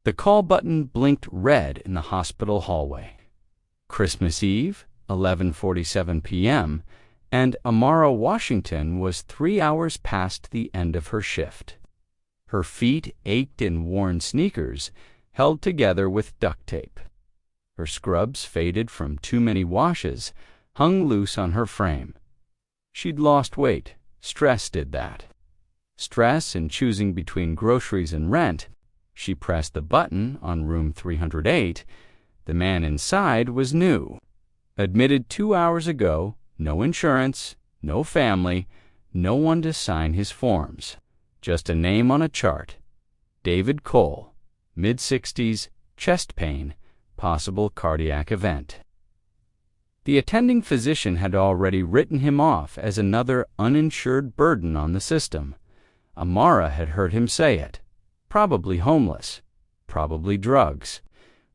The call button blinked red in the hospital hallway. Christmas Eve, 11:47 p.m., and Amara Washington was 3 hours past the end of her shift. Her feet ached in worn sneakers, held together with duct tape. Her scrubs, faded from too many washes, hung loose on her frame. She'd lost weight. Stress did that. Stress in choosing between groceries and rent. She pressed the button on room 308. The man inside was new. Admitted 2 hours ago, no insurance, no family, no one to sign his forms. Just a name on a chart. David Cole, mid-60s, chest pain, possible cardiac event. The attending physician had already written him off as another uninsured burden on the system. Amara had heard him say it. Probably homeless. Probably drugs.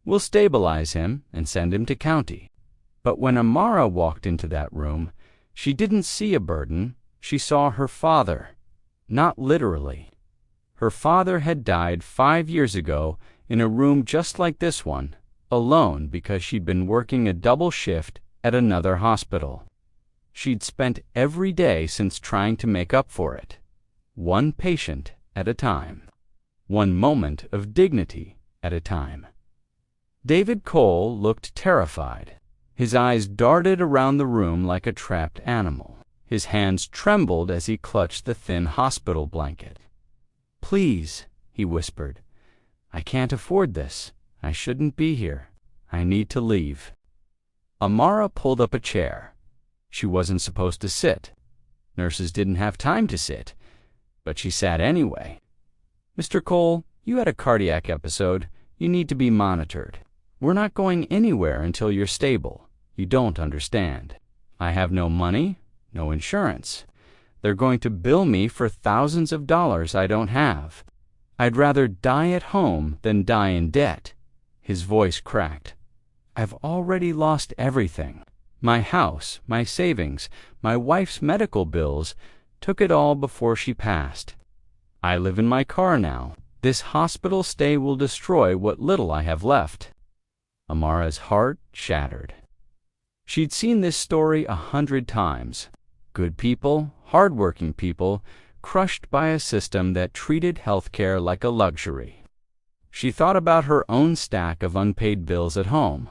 We'll stabilize him and send him to county. But when Amara walked into that room, she didn't see a burden. She saw her father. Not literally. Her father had died 5 years ago in a room just like this one, alone because she'd been working a double shift at another hospital. She'd spent every day since trying to make up for it. One patient at a time. One moment of dignity at a time. David Cole looked terrified. His eyes darted around the room like a trapped animal. His hands trembled as he clutched the thin hospital blanket. "Please," he whispered. "I can't afford this. I shouldn't be here. I need to leave." Amara pulled up a chair. She wasn't supposed to sit. Nurses didn't have time to sit. But she sat anyway. "Mr. Cole, you had a cardiac episode. You need to be monitored. We're not going anywhere until you're stable. You don't understand. I have no money, no insurance. They're going to bill me for thousands of dollars I don't have. I'd rather die at home than die in debt." His voice cracked. "I've already lost everything. My house, my savings, my wife's medical bills, took it all before she passed. I live in my car now. This hospital stay will destroy what little I have left." Amara's heart shattered. She'd seen this story 100 times. Good people, hard-working people, crushed by a system that treated healthcare like a luxury. She thought about her own stack of unpaid bills at home,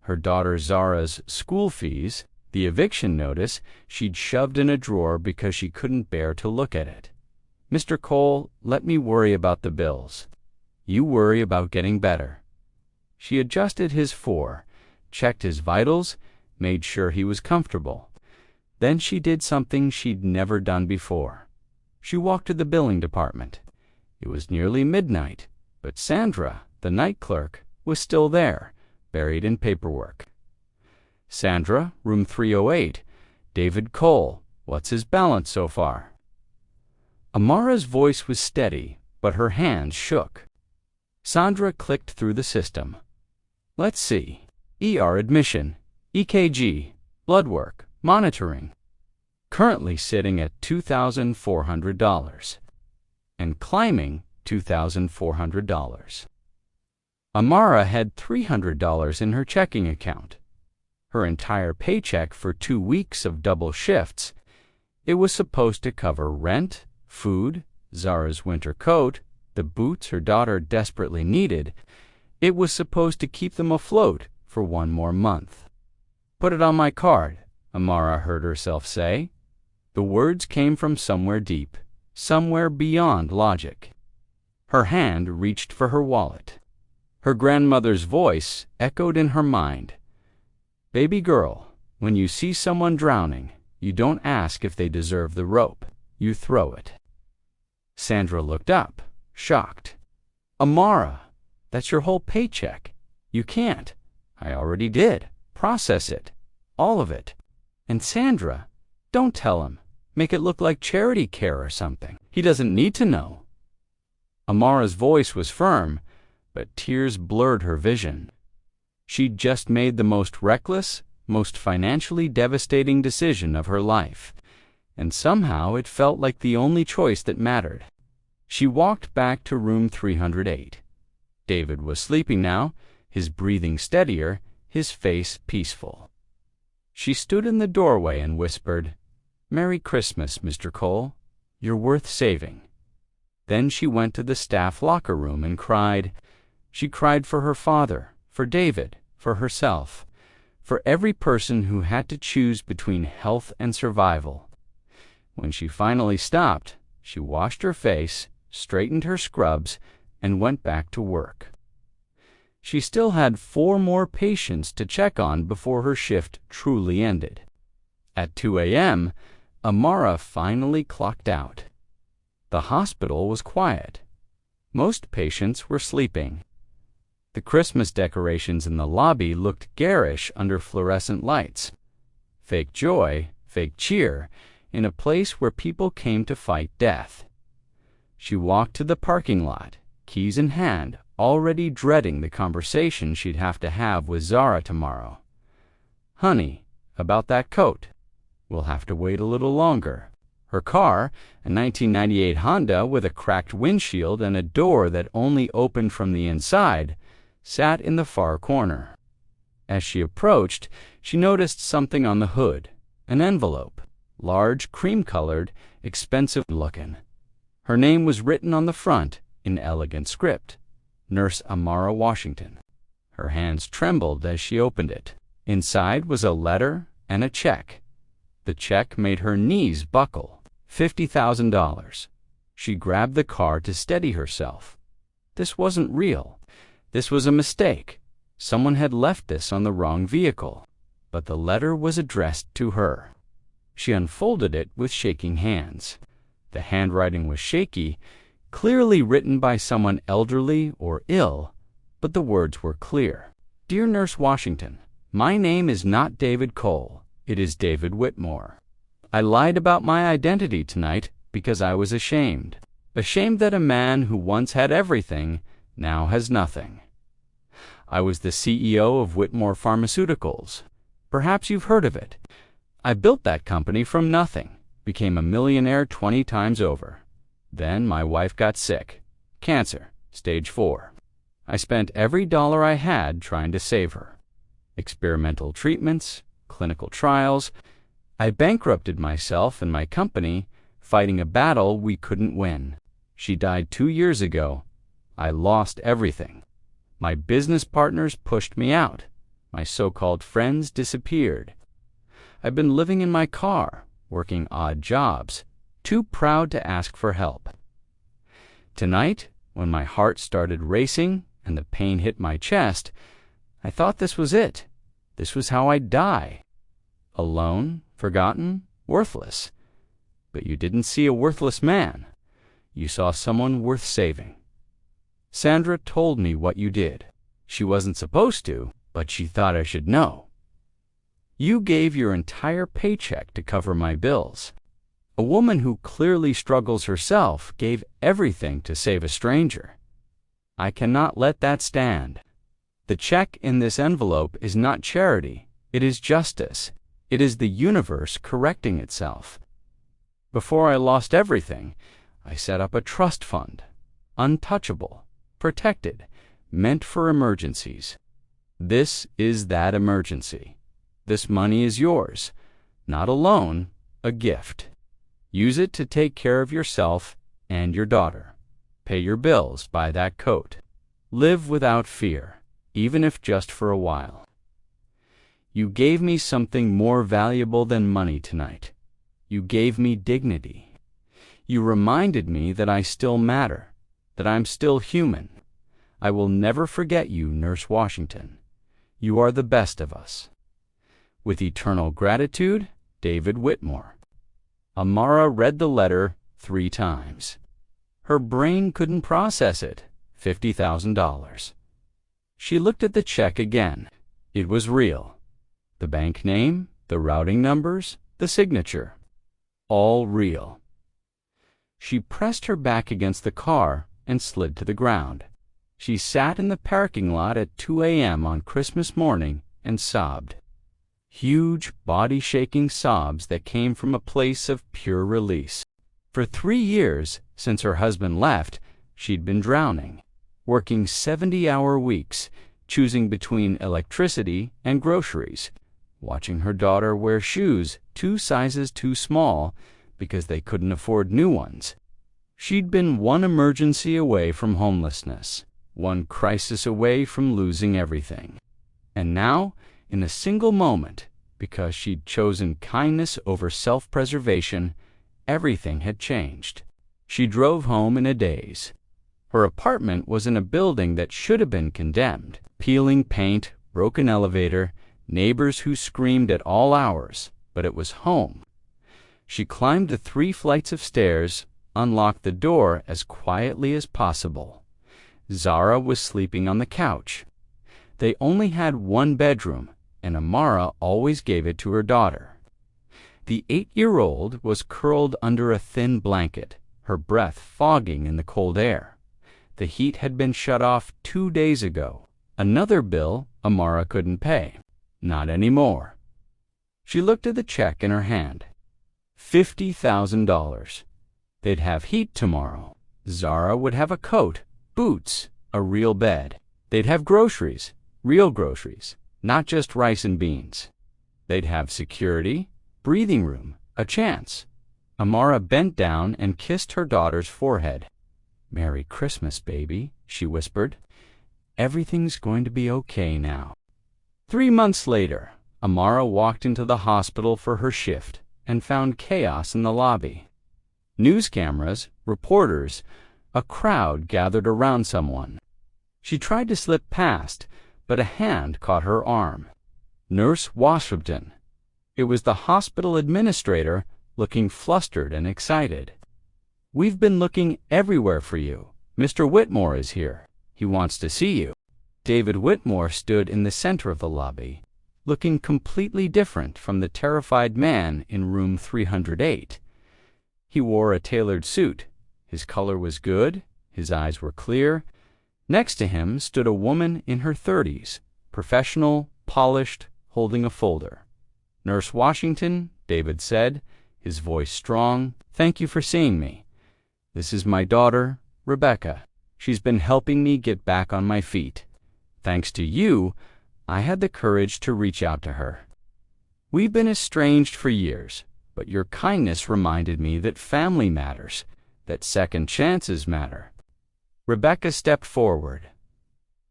her daughter Zara's school fees, the eviction notice she'd shoved in a drawer because she couldn't bear to look at it. "Mr. Cole, let me worry about the bills. You worry about getting better." She adjusted his checked his vitals, made sure he was comfortable. Then she did something she'd never done before. She walked to the billing department. It was nearly midnight, but Sandra, the night clerk, was still there, buried in paperwork. "Sandra, room 308. David Cole. What's his balance so far?" Amara's voice was steady, but her hands shook. Sandra clicked through the system. "Let's see. ER admission, EKG, blood work, monitoring. Currently sitting at $2,400. And climbing $2,400. Amara had $300 in her checking account. Her entire paycheck for 2 weeks of double shifts. It was supposed to cover rent, food, Zara's winter coat, the boots her daughter desperately needed. It was supposed to keep them afloat for 1 more month. "Put it on my card," Amara heard herself say. The words came from somewhere deep, somewhere beyond logic. Her hand reached for her wallet. Her grandmother's voice echoed in her mind. "Baby girl, when you see someone drowning, you don't ask if they deserve the rope. You throw it." Sandra looked up, shocked. "Amara, that's your whole paycheck. You can't." "I already did. Process it. All of it." "And Sandra, don't tell him. Make it look like charity care or something. He doesn't need to know." Amara's voice was firm, but tears blurred her vision. She'd just made the most reckless, most financially devastating decision of her life, and somehow it felt like the only choice that mattered. She walked back to room 308. David was sleeping now, his breathing steadier, his face peaceful. She stood in the doorway and whispered, "Merry Christmas, Mr. Cole. You're worth saving." Then she went to the staff locker room and cried. She cried for her father, for David, for herself, for every person who had to choose between health and survival. When she finally stopped, she washed her face, straightened her scrubs, and went back to work. She still had 4 more patients to check on before her shift truly ended. At 2 a.m., Amara finally clocked out. The hospital was quiet. Most patients were sleeping. The Christmas decorations in the lobby looked garish under fluorescent lights. Fake joy, fake cheer, in a place where people came to fight death. She walked to the parking lot, keys in hand, already dreading the conversation she'd have to have with Zara tomorrow. "Honey, about that coat. We'll have to wait a little longer." Her car, a 1998 Honda with a cracked windshield and a door that only opened from the inside, sat in the far corner. As she approached, she noticed something on the hood, an envelope, large, cream-colored, expensive-looking. Her name was written on the front in elegant script, Nurse Amara Washington. Her hands trembled as she opened it. Inside was a letter and a check. The check made her knees buckle. $50,000. She grabbed the car to steady herself. This wasn't real. This was a mistake. Someone had left this on the wrong vehicle. But the letter was addressed to her. She unfolded it with shaking hands. The handwriting was shaky, clearly written by someone elderly or ill, but the words were clear. "Dear Nurse Washington, my name is not David Cole. It is David Whitmore. I lied about my identity tonight because I was ashamed. Ashamed that a man who once had everything now has nothing. I was the CEO of Whitmore Pharmaceuticals. Perhaps you've heard of it. I built that company from nothing, became a millionaire 20 times over. Then my wife got sick. Cancer, stage 4. I spent every dollar I had trying to save her. Experimental treatments, clinical trials. I bankrupted myself and my company, fighting a battle we couldn't win. She died 2 years ago. I lost everything. My business partners pushed me out. My so-called friends disappeared. I've been living in my car, working odd jobs, too proud to ask for help. Tonight, when my heart started racing and the pain hit my chest, I thought this was it. This was how I'd die. Alone, forgotten, worthless. But you didn't see a worthless man. You saw someone worth saving. Sandra told me what you did. She wasn't supposed to, but she thought I should know. You gave your entire paycheck to cover my bills. A woman who clearly struggles herself gave everything to save a stranger. I cannot let that stand. The check in this envelope is not charity. It is justice. It is the universe correcting itself. Before I lost everything, I set up a trust fund, untouchable, protected, meant for emergencies. This is that emergency. This money is yours, not a loan, a gift. Use it to take care of yourself and your daughter. Pay your bills, buy that coat. Live without fear, even if just for a while. You gave me something more valuable than money tonight. You gave me dignity. You reminded me that I still matter, that I'm still human. I will never forget you, Nurse Washington. You are the best of us. With eternal gratitude, David Whitmore. Amara read the letter 3 times. Her brain couldn't process it. $50,000. She looked at the check again. It was real. The bank name, the routing numbers, the signature. All real. She pressed her back against the car and slid to the ground. She sat in the parking lot at 2 a.m. on Christmas morning and sobbed. Huge, body-shaking sobs that came from a place of pure release. For 3 years, since her husband left, she'd been drowning. working 70-hour weeks, choosing between electricity and groceries, watching her daughter wear shoes 2 sizes too small because they couldn't afford new ones. She'd been one emergency away from homelessness, one crisis away from losing everything. And now, in a single moment, because she'd chosen kindness over self-preservation, everything had changed. She drove home in a daze. Her apartment was in a building that should have been condemned. Peeling paint, broken elevator, neighbors who screamed at all hours, but it was home. She climbed the 3 flights of stairs, unlocked the door as quietly as possible. Zara was sleeping on the couch. They only had 1 bedroom, and Amara always gave it to her daughter. The 8-year-old was curled under a thin blanket, her breath fogging in the cold air. The heat had been shut off 2 days ago. Another bill Amara couldn't pay. Not anymore. She looked at the check in her hand. $50,000. They'd have heat tomorrow. Zara would have a coat, boots, a real bed. They'd have groceries, real groceries, not just rice and beans. They'd have security, breathing room, a chance. Amara bent down and kissed her daughter's forehead. "Merry Christmas, baby," she whispered. "Everything's going to be okay now." 3 months later, Amara walked into the hospital for her shift and found chaos in the lobby. News cameras, reporters, a crowd gathered around someone. She tried to slip past, but a hand caught her arm. Nurse Washington. It was the hospital administrator, looking flustered and excited. "We've been looking everywhere for you. Mr. Whitmore is here. He wants to see you." David Whitmore stood in the center of the lobby, looking completely different from the terrified man in room 308. He wore a tailored suit. His color was good. His eyes were clear. Next to him stood a woman in her 30s, professional, polished, holding a folder. "Nurse Washington," David said, his voice strong, "thank you for seeing me. This is my daughter, Rebecca. She's been helping me get back on my feet. Thanks to you, I had the courage to reach out to her. We've been estranged for years, but your kindness reminded me that family matters, that second chances matter." Rebecca stepped forward.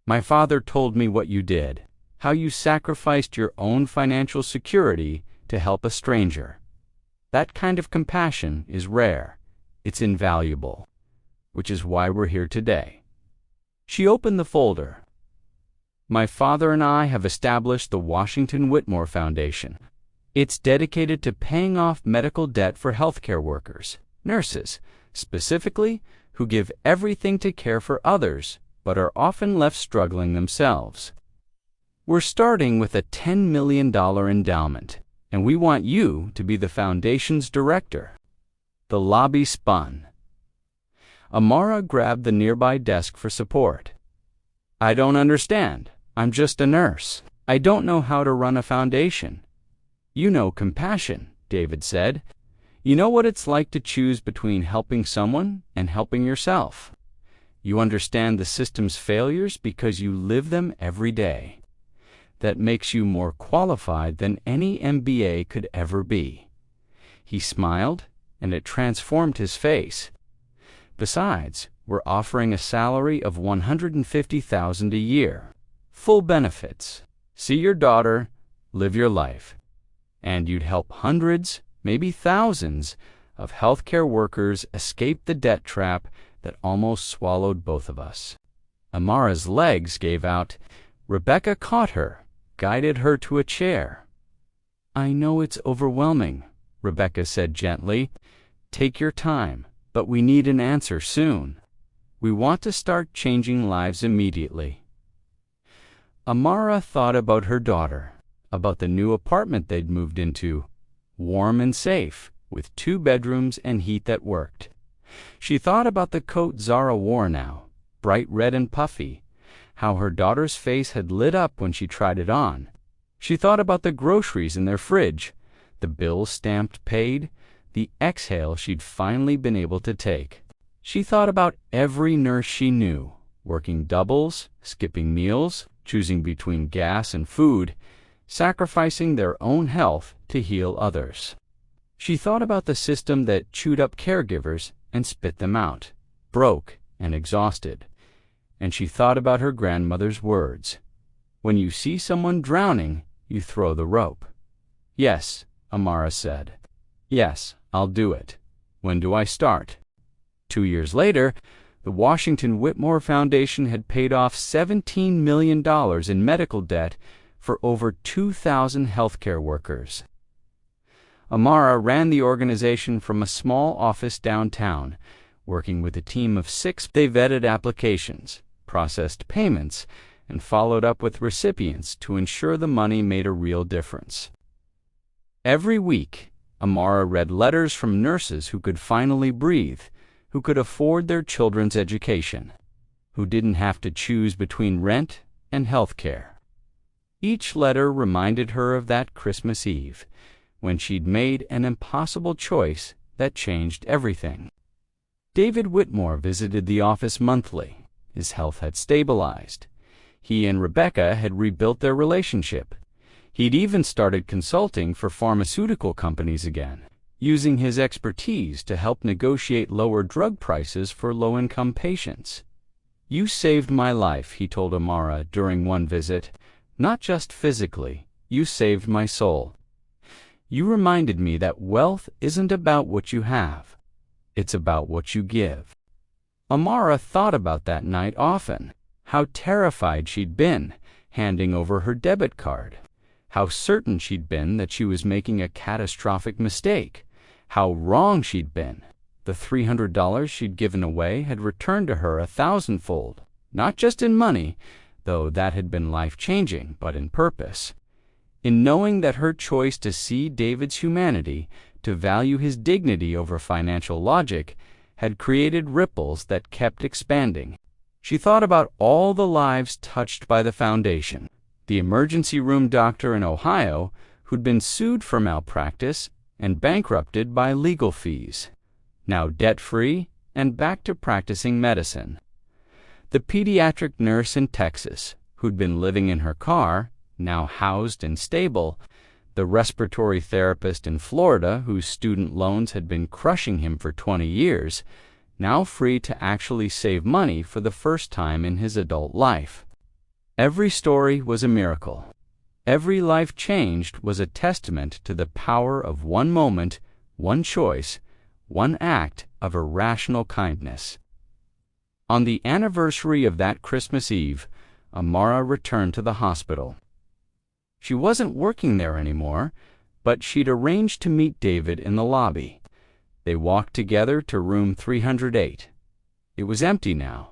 "My father told me what you did, how you sacrificed your own financial security to help a stranger. That kind of compassion is rare. It's invaluable, which is why we're here today." She opened the folder. "My father and I have established the Washington Whitmore Foundation. It's dedicated to paying off medical debt for healthcare workers, nurses, specifically, who give everything to care for others, but are often left struggling themselves. We're starting with a $10 million endowment, and we want you to be the foundation's director." The lobby spun. Amara grabbed the nearby desk for support. "I don't understand. I'm just a nurse. I don't know how to run a foundation." "You know compassion," David said. "You know what it's like to choose between helping someone and helping yourself. You understand the system's failures because you live them every day. That makes you more qualified than any MBA could ever be." He smiled, and it transformed his face. "Besides, we're offering a salary of $150,000 a year, full benefits. See your daughter, live your life. And you'd help hundreds, maybe thousands, of healthcare workers escape the debt trap that almost swallowed both of us." Amara's legs gave out. Rebecca caught her, guided her to a chair. "I know it's overwhelming," Rebecca said gently. "Take your time, but we need an answer soon. We want to start changing lives immediately." Amara thought about her daughter, about the new apartment they'd moved into, warm and safe, with 2 bedrooms and heat that worked. She thought about the coat Zara wore now, bright red and puffy, how her daughter's face had lit up when she tried it on. She thought about the groceries in their fridge, the bills stamped paid, the exhale she'd finally been able to take. She thought about every nurse she knew, working doubles, skipping meals, choosing between gas and food, sacrificing their own health to heal others. She thought about the system that chewed up caregivers and spit them out, broke and exhausted. And she thought about her grandmother's words. When you see someone drowning, you throw the rope. Yes, Amara said. Yes, I'll do it. When do I start? 2 years later, the Washington Whitmore Foundation had paid off $17 million in medical debt for over 2,000 healthcare workers. Amara ran the organization from a small office downtown, working with a team of 6. They vetted applications, processed payments, and followed up with recipients to ensure the money made a real difference. Every week, Amara read letters from nurses who could finally breathe, who could afford their children's education, who didn't have to choose between rent and health care. Each letter reminded her of that Christmas Eve, when she'd made an impossible choice that changed everything. David Whitmore visited the office monthly. His health had stabilized. He and Rebecca had rebuilt their relationship. He'd even started consulting for pharmaceutical companies again, using his expertise to help negotiate lower drug prices for low-income patients. You saved my life, he told Amara during one visit. Not just physically, you saved my soul. You reminded me that wealth isn't about what you have. It's about what you give. Amara thought about that night often, how terrified she'd been, handing over her debit card, how certain she'd been that she was making a catastrophic mistake, how wrong she'd been. The $300 she'd given away had returned to her 1,000-fold, not just in money, though that had been life-changing, but in purpose. In knowing that her choice to see David's humanity, to value his dignity over financial logic, had created ripples that kept expanding. She thought about all the lives touched by the foundation. The emergency room doctor in Ohio who'd been sued for malpractice and bankrupted by legal fees, now debt-free and back to practicing medicine. The pediatric nurse in Texas who'd been living in her car, now housed and stable. The respiratory therapist in Florida whose student loans had been crushing him for 20 years, now free to actually save money for the first time in his adult life. Every story was a miracle. Every life changed was a testament to the power of one moment, one choice, one act of irrational kindness. On the anniversary of that Christmas Eve, Amara returned to the hospital. She wasn't working there anymore, but she'd arranged to meet David in the lobby. They walked together to room 308. It was empty now,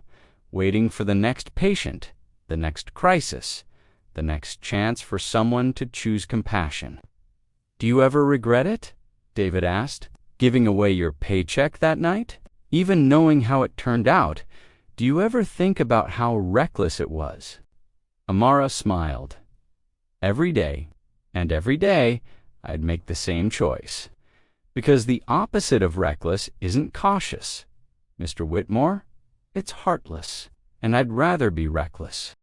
waiting for the next patient, the next crisis, the next chance for someone to choose compassion. "Do you ever regret it?" David asked. "Giving away your paycheck that night? Even knowing how it turned out, do you ever think about how reckless it was?" Amara smiled. Every day, and every day, I'd make the same choice. Because the opposite of reckless isn't cautious. Mr. Whitmore, it's heartless, and I'd rather be reckless.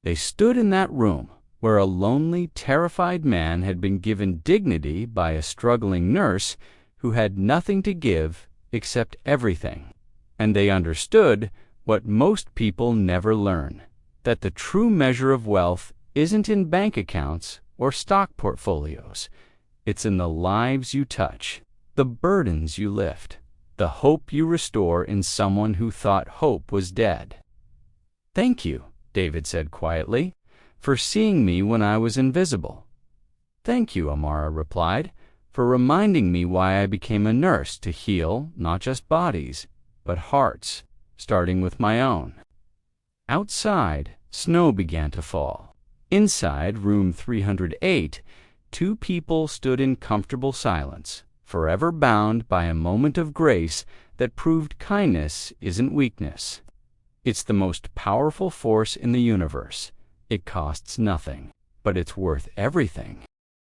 They stood in that room where a lonely, terrified man had been given dignity by a struggling nurse who had nothing to give except everything. And they understood what most people never learn, that the true measure of wealth isn't in bank accounts or stock portfolios. It's in the lives you touch, the burdens you lift, the hope you restore in someone who thought hope was dead. "Thank you," David said quietly, "for seeing me when I was invisible." "Thank you," Amara replied, "for reminding me why I became a nurse, to heal not just bodies, but hearts, starting with my own." Outside, snow began to fall. Inside room 308, two people stood in comfortable silence, forever bound by a moment of grace that proved kindness isn't weakness. It's the most powerful force in the universe. It costs nothing, but it's worth everything.